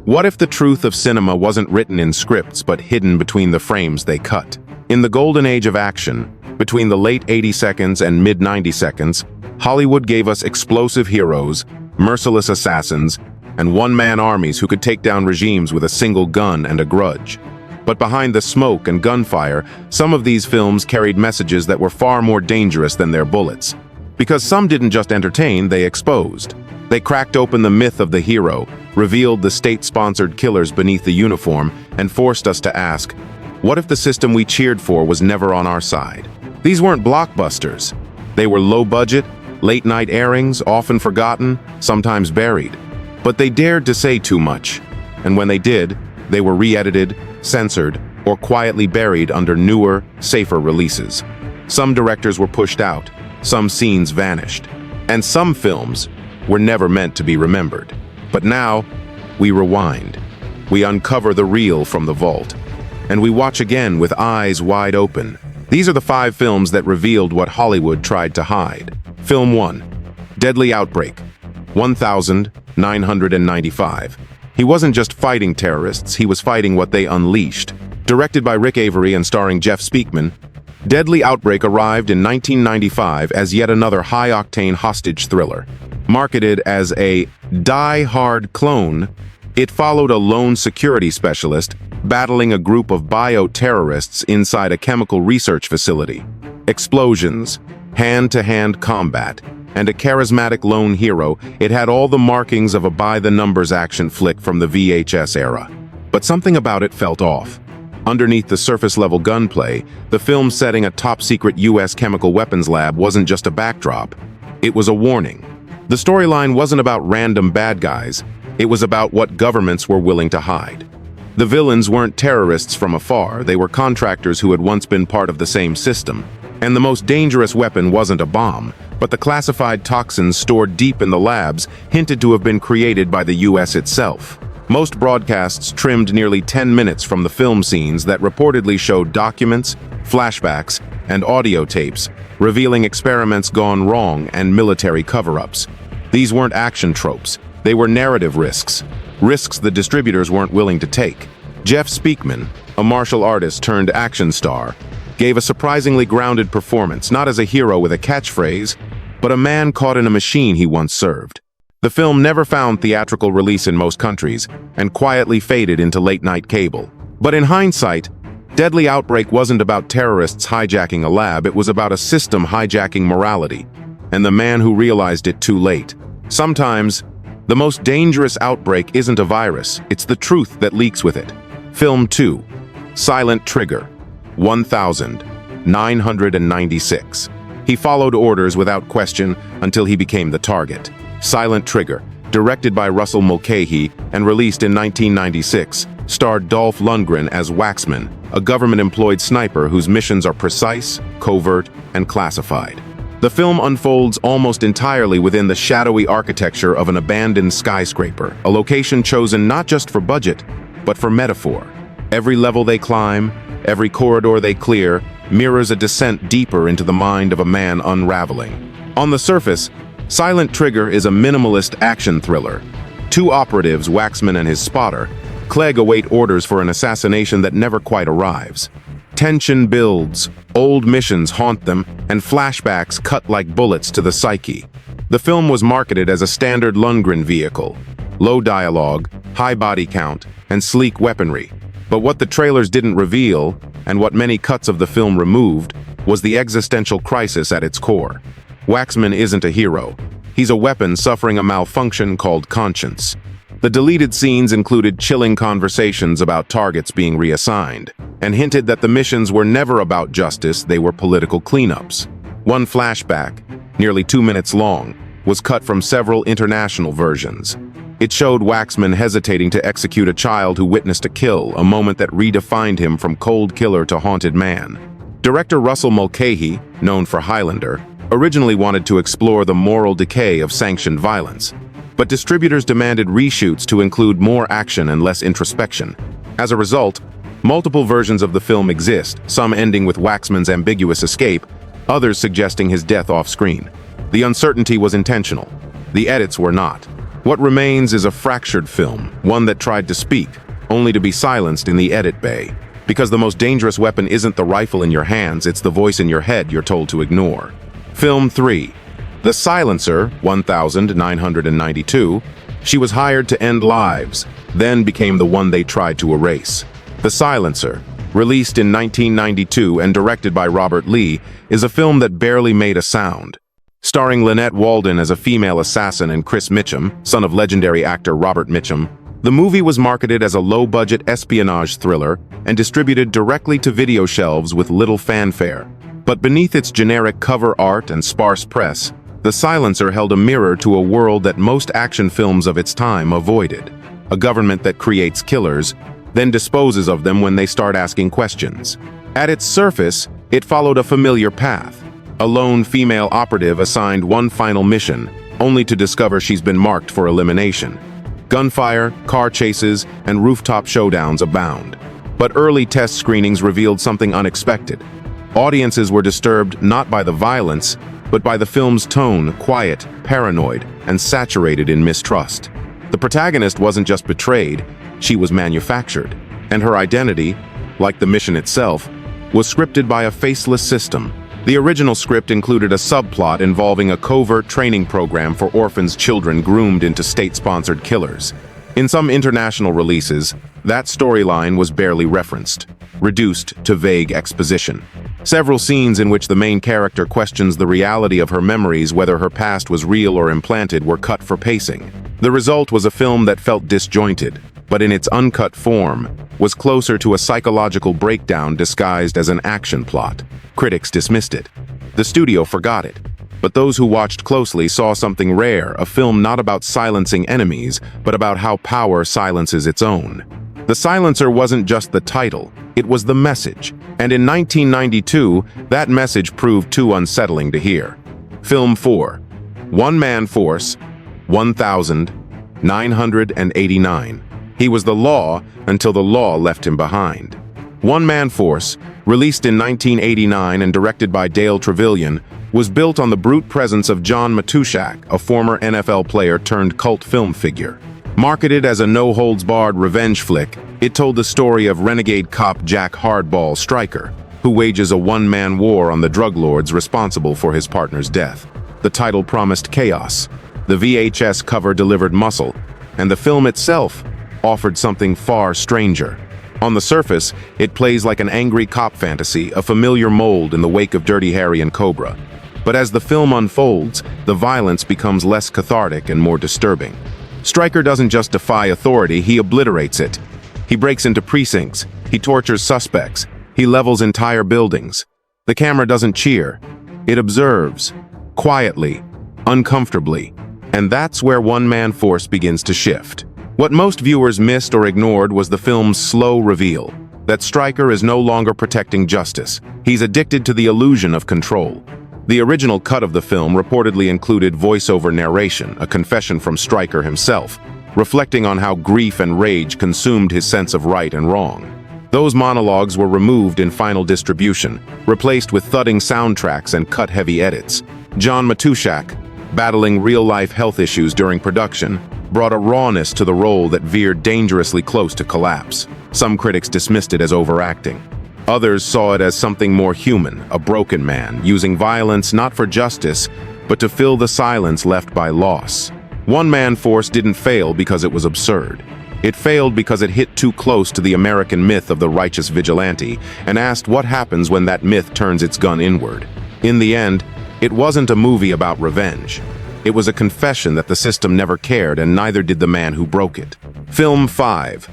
What if the truth of cinema wasn't written in scripts but hidden between the frames they cut? In the golden age of action, between the late 80 seconds and mid-90 seconds, Hollywood gave us explosive heroes, merciless assassins, and one-man armies who could take down regimes with a single gun and a grudge. But behind the smoke and gunfire, some of these films carried messages that were far more dangerous than their bullets. Because some didn't just entertain, they exposed. They cracked open the myth of the hero, revealed the state-sponsored killers beneath the uniform, and forced us to ask, what if the system we cheered for was never on our side? These weren't blockbusters. They were low-budget, late-night airings, often forgotten, sometimes buried. But they dared to say too much. And when they did, they were re-edited, censored, or quietly buried under newer, safer releases. Some directors were pushed out, some scenes vanished, and some films were never meant to be remembered. But now, we rewind. We uncover the real from the vault, and we watch again with eyes wide open. These are the 5 films that revealed what Hollywood tried to hide. Film 1, Deadly Outbreak, 1995. He wasn't just fighting terrorists, he was fighting what they unleashed. Directed by Rick Avery and starring Jeff Speakman, Deadly Outbreak arrived in 1995 as yet another high-octane hostage thriller. Marketed as a die-hard clone, it followed a lone security specialist battling a group of bioterrorists inside a chemical research facility. Explosions, hand-to-hand combat, and a charismatic lone hero, it had all the markings of a by-the-numbers action flick from the VHS era. But something about it felt off. Underneath the surface-level gunplay, the film setting a top-secret U.S. chemical weapons lab wasn't just a backdrop. It was a warning. The storyline wasn't about random bad guys. It was about what governments were willing to hide. The villains weren't terrorists from afar. They were contractors who had once been part of the same system. And the most dangerous weapon wasn't a bomb, but the classified toxins stored deep in the labs, hinted to have been created by the U.S. itself. Most broadcasts trimmed nearly 10 minutes from the film scenes that reportedly showed documents, flashbacks, and audio tapes, revealing experiments gone wrong and military cover-ups. These weren't action tropes. They were narrative risks the distributors weren't willing to take. Jeff Speakman, a martial artist turned action star, gave a surprisingly grounded performance, not as a hero with a catchphrase, but a man caught in a machine he once served. The film never found theatrical release in most countries and quietly faded into late-night cable. But in hindsight, Deadly Outbreak wasn't about terrorists hijacking a lab, it was about a system hijacking morality, and the man who realized it too late. Sometimes, the most dangerous outbreak isn't a virus, it's the truth that leaks with it. Film 2, Silent Trigger, 1996. He followed orders without question until he became the target. Silent Trigger, directed by Russell Mulcahy and released in 1996, starred Dolph Lundgren as Waxman, a government-employed sniper whose missions are precise, covert, and classified. The film unfolds almost entirely within the shadowy architecture of an abandoned skyscraper, a location chosen not just for budget, but for metaphor. Every level they climb, every corridor they clear, mirrors a descent deeper into the mind of a man unraveling. On the surface, Silent Trigger is a minimalist action thriller. 2 operatives, Waxman and his spotter, Clegg, await orders for an assassination that never quite arrives. Tension builds, old missions haunt them, and flashbacks cut like bullets to the psyche. The film was marketed as a standard Lundgren vehicle. Low dialogue, high body count, and sleek weaponry. But what the trailers didn't reveal, and what many cuts of the film removed, was the existential crisis at its core. Waxman isn't a hero. He's a weapon suffering a malfunction called conscience. The deleted scenes included chilling conversations about targets being reassigned, and hinted that the missions were never about justice, they were political cleanups. One flashback, nearly 2 minutes long, was cut from several international versions. It showed Waxman hesitating to execute a child who witnessed a kill, a moment that redefined him from cold killer to haunted man. Director Russell Mulcahy, known for Highlander, originally wanted to explore the moral decay of sanctioned violence, but distributors demanded reshoots to include more action and less introspection. As a result, multiple versions of the film exist, some ending with Waxman's ambiguous escape, others suggesting his death off-screen. The uncertainty was intentional. The edits were not. What remains is a fractured film, one that tried to speak, only to be silenced in the edit bay. Because the most dangerous weapon isn't the rifle in your hands, it's the voice in your head you're told to ignore. Film 3. The Silencer, 1992. She was hired to end lives, then became the one they tried to erase. The Silencer, released in 1992 and directed by Robert Lee, is a film that barely made a sound. Starring Lynette Walden as a female assassin and Chris Mitchum, son of legendary actor Robert Mitchum, the movie was marketed as a low-budget espionage thriller and distributed directly to video shelves with little fanfare. But beneath its generic cover art and sparse press, The Silencer held a mirror to a world that most action films of its time avoided. A government that creates killers, then disposes of them when they start asking questions. At its surface, it followed a familiar path. A lone female operative assigned one final mission, only to discover she's been marked for elimination. Gunfire, car chases, and rooftop showdowns abound. But early test screenings revealed something unexpected. Audiences were disturbed not by the violence, but by the film's tone, quiet, paranoid, and saturated in mistrust. The protagonist wasn't just betrayed, she was manufactured, and her identity, like the mission itself, was scripted by a faceless system. The original script included a subplot involving a covert training program for orphans' children groomed into state-sponsored killers. In some international releases, that storyline was barely referenced, reduced to vague exposition. Several scenes in which the main character questions the reality of her memories, whether her past was real or implanted, were cut for pacing. The result was a film that felt disjointed, but in its uncut form, was closer to a psychological breakdown disguised as an action plot. Critics dismissed it. The studio forgot it. But those who watched closely saw something rare, a film not about silencing enemies, but about how power silences its own. The Silencer wasn't just the title, it was the message. And in 1992, that message proved too unsettling to hear. Film 4. One-Man Force, 1989. He was the law until the law left him behind. One-Man Force, released in 1989 and directed by Dale Trevelyan, was built on the brute presence of John Matuszak, a former NFL player turned cult film figure. Marketed as a no-holds-barred revenge flick, it told the story of renegade cop Jack Hardball Stryker, who wages a one-man war on the drug lords responsible for his partner's death. The title promised chaos, the VHS cover delivered muscle, and the film itself offered something far stranger. On the surface, it plays like an angry cop fantasy, a familiar mold in the wake of Dirty Harry and Cobra. But as the film unfolds, the violence becomes less cathartic and more disturbing. Stryker doesn't just defy authority, he obliterates it. He breaks into precincts, he tortures suspects, he levels entire buildings. The camera doesn't cheer, it observes, quietly, uncomfortably. And that's where One-Man Force begins to shift. What most viewers missed or ignored was the film's slow reveal, that Stryker is no longer protecting justice. He's addicted to the illusion of control. The original cut of the film reportedly included voiceover narration, a confession from Stryker himself, reflecting on how grief and rage consumed his sense of right and wrong. Those monologues were removed in final distribution, replaced with thudding soundtracks and cut-heavy edits. John Matuszak, battling real-life health issues during production, brought a rawness to the role that veered dangerously close to collapse. Some critics dismissed it as overacting. Others saw it as something more human, a broken man, using violence not for justice, but to fill the silence left by loss. One-Man Force didn't fail because it was absurd. It failed because it hit too close to the American myth of the righteous vigilante and asked what happens when that myth turns its gun inward. In the end, it wasn't a movie about revenge. It was a confession that the system never cared, and neither did the man who broke it. Film 5.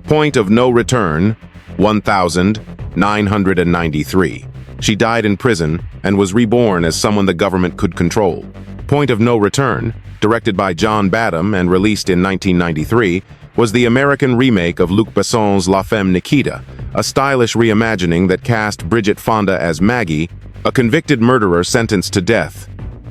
Point of No Return, 1993. She died in prison and was reborn as someone the government could control. Point of No Return, directed by John Badham and released in 1993, was the American remake of Luc Besson's La Femme Nikita, a stylish reimagining that cast Bridget Fonda as Maggie, a convicted murderer sentenced to death,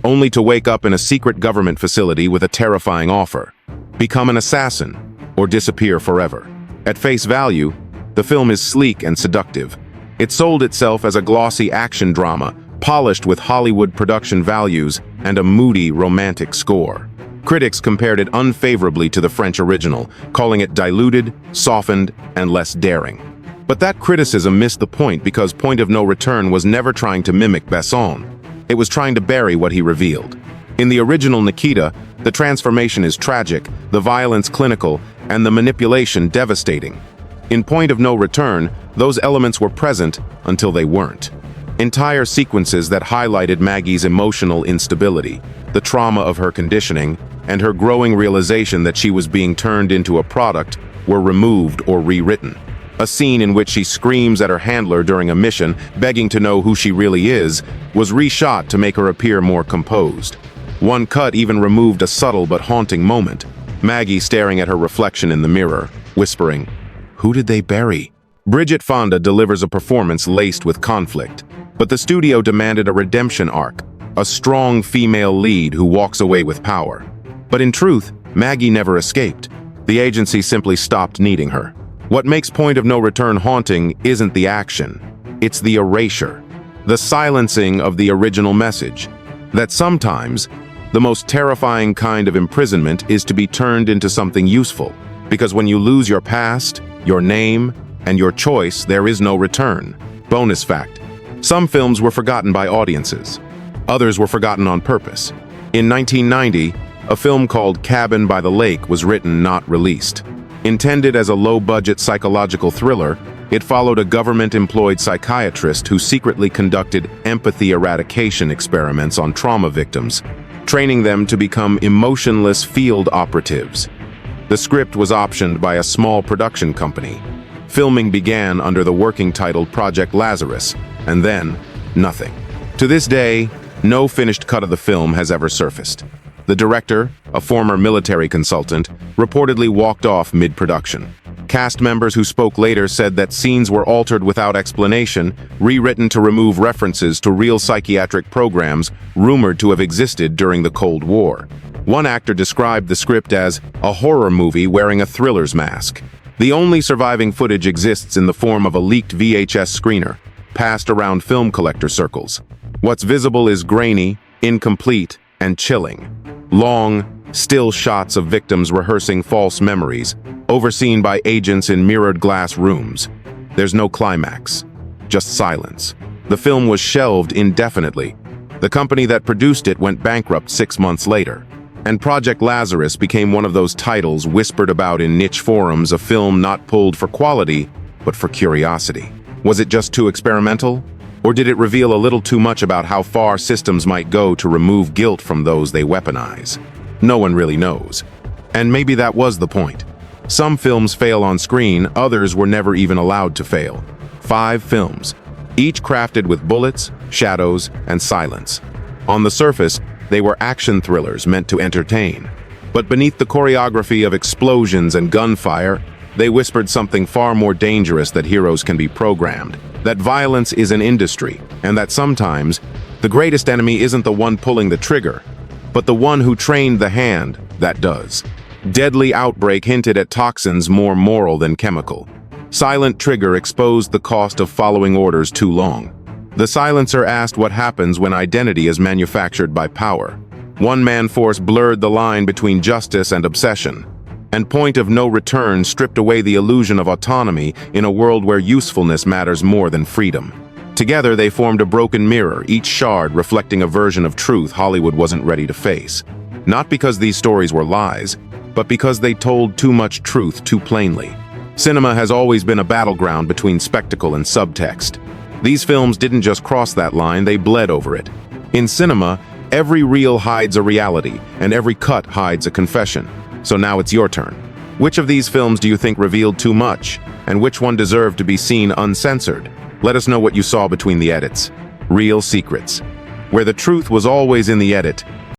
only to wake up in a secret government facility with a terrifying offer: become an assassin or disappear forever. At face value, the film is sleek and seductive. It sold itself as a glossy action drama, polished with Hollywood production values and a moody, romantic score. Critics compared it unfavorably to the French original, calling it diluted, softened, and less daring. But that criticism missed the point because Point of No Return was never trying to mimic Besson. It was trying to bury what he revealed. In the original Nikita, the transformation is tragic, the violence clinical, and the manipulation devastating. In Point of No Return, those elements were present until they weren't. Entire sequences that highlighted Maggie's emotional instability, the trauma of her conditioning, and her growing realization that she was being turned into a product were removed or rewritten. A scene in which she screams at her handler during a mission, begging to know who she really is, was reshot to make her appear more composed. One cut even removed a subtle but haunting moment, Maggie staring at her reflection in the mirror, whispering, "Who did they bury?" Bridget Fonda delivers a performance laced with conflict, but the studio demanded a redemption arc, a strong female lead who walks away with power. But in truth, Maggie never escaped. The agency simply stopped needing her. What makes Point of No Return haunting isn't the action, it's the erasure, the silencing of the original message. That sometimes, the most terrifying kind of imprisonment is to be turned into something useful, because when you lose your past, your name, and your choice, there is no return. Bonus fact: some films were forgotten by audiences. Others were forgotten on purpose. In 1990, a film called Cabin by the Lake was written, not released. Intended as a low-budget psychological thriller, it followed a government-employed psychiatrist who secretly conducted empathy eradication experiments on trauma victims, training them to become emotionless field operatives. The script was optioned by a small production company. Filming began under the working title Project Lazarus, and then, nothing. To this day, no finished cut of the film has ever surfaced. The director, a former military consultant, reportedly walked off mid-production. Cast members who spoke later said that scenes were altered without explanation, rewritten to remove references to real psychiatric programs rumored to have existed during the Cold War. One actor described the script as a horror movie wearing a thriller's mask. The only surviving footage exists in the form of a leaked VHS screener, passed around film collector circles. What's visible is grainy, incomplete, and chilling. Long, still shots of victims rehearsing false memories, overseen by agents in mirrored glass rooms. There's no climax, just silence. The film was shelved indefinitely. The company that produced it went bankrupt 6 months later. And Project Lazarus became one of those titles whispered about in niche forums, a film not pulled for quality, but for curiosity. Was it just too experimental? Or did it reveal a little too much about how far systems might go to remove guilt from those they weaponize? No one really knows. And maybe that was the point. Some films fail on screen, others were never even allowed to fail. 5 films, each crafted with bullets, shadows, and silence. On the surface, they were action thrillers meant to entertain. But beneath the choreography of explosions and gunfire, they whispered something far more dangerous: that heroes can be programmed, that violence is an industry, and that sometimes the greatest enemy isn't the one pulling the trigger, but the one who trained the hand that does. Deadly Outbreak hinted at toxins more moral than chemical. Silent Trigger exposed the cost of following orders too long. The Silencer asked what happens when identity is manufactured by power. One Man Force blurred the line between justice and obsession. And Point of No Return stripped away the illusion of autonomy in a world where usefulness matters more than freedom. Together, they formed a broken mirror, each shard reflecting a version of truth Hollywood wasn't ready to face. Not because these stories were lies, but because they told too much truth too plainly. Cinema has always been a battleground between spectacle and subtext. These films didn't just cross that line, they bled over it. In cinema, every reel hides a reality, and every cut hides a confession. So now it's your turn. Which of these films do you think revealed too much, and which one deserved to be seen uncensored? Let us know what you saw between the edits. Real secrets. Where the truth was always in the edit,